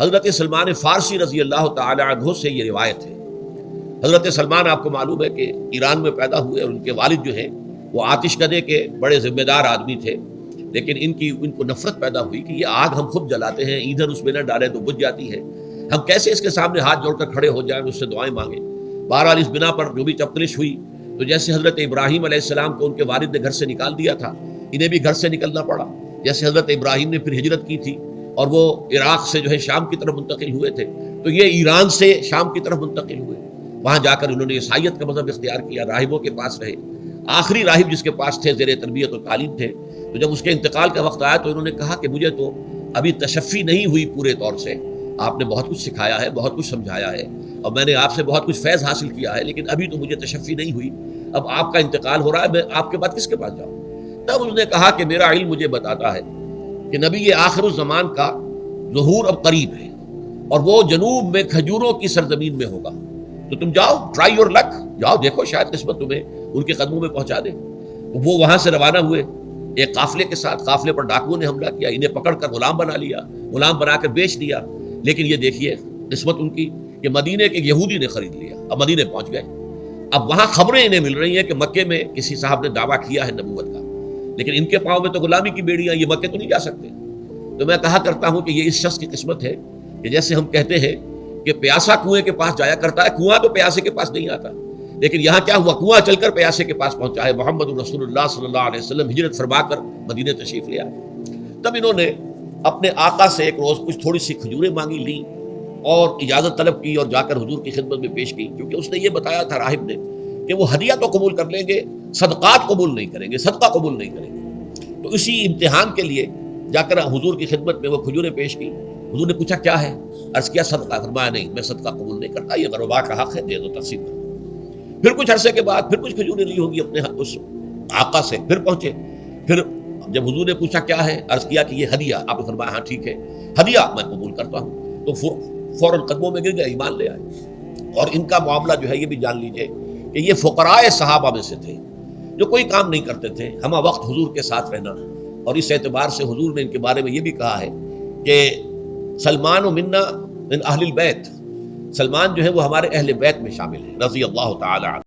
حضرت سلمان فارسی رضی اللہ تعالی عنہ سے یہ روایت ہے۔ حضرت سلمان آپ کو معلوم ہے کہ ایران میں پیدا ہوئے اور ان کے والد جو ہیں وہ آتش کدے کے بڑے ذمہ دار آدمی تھے، لیکن ان کو نفرت پیدا ہوئی کہ یہ آگ ہم خود جلاتے ہیں، ادھر اس میں نہ ڈالیں تو بجھ جاتی ہے، ہم کیسے اس کے سامنے ہاتھ جوڑ کر کھڑے ہو جائیں، اس سے دعائیں مانگیں۔ بہرحال اس بنا پر جو بھی چپکلش ہوئی تو جیسے حضرت ابراہیم علیہ السلام کو ان کے والد نے گھر سے نکال دیا تھا، انہیں بھی گھر سے نکلنا پڑا، جیسے حضرت ابراہیم نے پھر ہجرت کی تھی اور وہ عراق سے جو ہے شام کی طرف منتقل ہوئے تھے، تو یہ ایران سے شام کی طرف منتقل ہوئے۔ وہاں جا کر انہوں نے عیسائیت کا مذہب اختیار کیا، راہبوں کے پاس رہے۔ آخری راہب جس کے پاس تھے زیر تربیت و تعلیم تھے، تو جب اس کے انتقال کا وقت آیا تو انہوں نے کہا کہ مجھے تو ابھی تشفی نہیں ہوئی پورے طور سے، آپ نے بہت کچھ سکھایا ہے، بہت کچھ سمجھایا ہے اور میں نے آپ سے بہت کچھ فیض حاصل کیا ہے، لیکن ابھی تو مجھے تشفی نہیں ہوئی، اب آپ کا انتقال ہو رہا ہے، میں آپ کے بعد کس کے پاس جاؤں؟ تب انہوں نے کہا کہ میرا علم مجھے بتاتا ہے کہ نبی آخر الزمان کا ظہور اب قریب ہے اور وہ جنوب میں کھجوروں کی سرزمین میں ہوگا، تو تم جاؤ، ٹرائی یور لک، جاؤ دیکھو شاید قسمت تمہیں ان کے قدموں میں پہنچا دے۔ وہ وہاں سے روانہ ہوئے ایک قافلے کے ساتھ، قافلے پر ڈاکوؤں نے حملہ کیا، انہیں پکڑ کر غلام بنا لیا، غلام بنا کر بیچ دیا، لیکن یہ دیکھیے قسمت ان کی کہ مدینے کے یہودی نے خرید لیا، اب مدینے پہنچ گئے۔ اب وہاں خبریں انہیں مل رہی ہیں کہ مکے میں کسی صاحب نے دعویٰ کیا ہے نبوت کا، لیکن ان کے پاؤں میں تو غلامی کی بیڑیاں، یہ مکے تو نہیں جا سکتے۔ تو میں کہا کرتا ہوں کہ یہ اس شخص کی قسمت ہے کہ جیسے ہم کہتے ہیں کہ پیاسا کنویں کے پاس جایا کرتا ہے، کنواں تو پیاسے کے پاس نہیں آتا، لیکن یہاں کیا ہوا، کنواں چل کر پیاسے کے پاس پہنچا ہے۔ محمد رسول اللہ صلی اللہ علیہ وسلم ہجرت فرما کر مدینے تشریف لے آئے۔ تب انہوں نے اپنے آقا سے ایک روز کچھ تھوڑی سی کھجوریں مانگی، لیں اور اجازت طلب کی اور جا کر حضور کی خدمت میں پیش کی، کیونکہ اس نے یہ بتایا تھا راہب نے کہ وہ ہدیہ تو قبول کر لیں گے، صدقات قبول نہیں کریں گے، صدقہ قبول نہیں کریں گے۔ تو اسی امتحان کے لیے جا کر حضور کی خدمت میں وہ کھجوریں پیش کی۔ حضور نے پوچھا کیا ہے، عرض کیا صدقہ، فرمایا نہیں میں صدقہ قبول نہیں کرتا، یہ غربا کا حق ہے، دے دو، تقسیم کرو۔ پھر کچھ عرصے کے بعد پھر کچھ کھجوریں لی ہوگی اپنے اس آقا سے، پھر پہنچے، پھر جب حضور نے پوچھا کیا ہے، عرض کیا کہ یہ ہدیہ، آپ نے فرمایا ہاں ٹھیک ہے، ہدیہ میں قبول کرتا ہوں، تو فوراً قدموں میں گر گئے، ایمان لے آئے۔ اور ان کا معاملہ جو ہے یہ بھی جان لیجئے کہ یہ فقراء صحابہ میں سے تھے جو کوئی کام نہیں کرتے تھے، ہمہ وقت حضور کے ساتھ رہنا، اور اس اعتبار سے حضور نے ان کے بارے میں یہ بھی کہا ہے کہ سلمان منا من اہل البیت، سلمان جو ہے وہ ہمارے اہل بیت میں شامل ہے، رضی اللہ تعالی عنہ۔